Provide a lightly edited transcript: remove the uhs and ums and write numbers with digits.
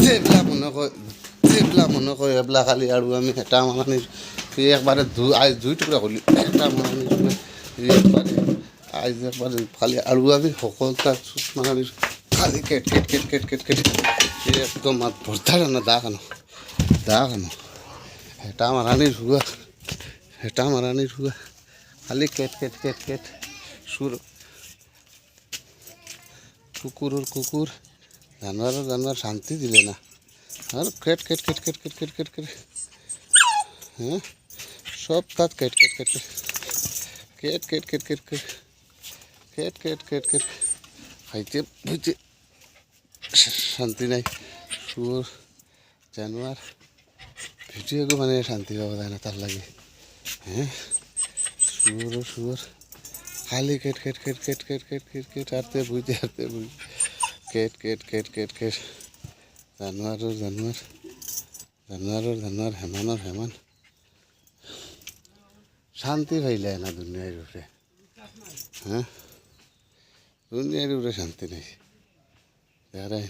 যেগলা মনে কয় এবলা খালি আৰু আমি এটা মানে একবাৰে দুই টুকুৰা কৰিলোঁ এটা মানে একবাৰে আজ একবাৰে খালি আৰু আমি সকলোটা মানে খালি কেট কেট কেট কেট কেট কেট একদম ভর্তা না দা খানো এটা মারানির হুয়া খালি কেট কেট কেট কেট সুর কুকুর জানোয়ার শান্তি দিলে না আর কেট কেট কেট কেট কেট কেট কেট কেট হ্যাঁ সব কাজ কেট কেট কেট কেট কেট কেট কেট কেট কেট কেট কেট কেট খাইতে বুঝতে শান্তি নাই শুয়োর জানোয়ার ভিডিওকে মানে শান্তি পাওয়া যায় না তার লাগে হ্যাঁ শুয়োর খালি কেট কেট কেট কেট কেট কেট কেট কেট আরতে বুঝতে কেট কেট কেট কেট কেট জানোয়ার হেমান শান্তি পাইলে না দুনিয়ার উপরে হ্যাঁ দুনিয়ার উপরে শান্তি নেই দেখাই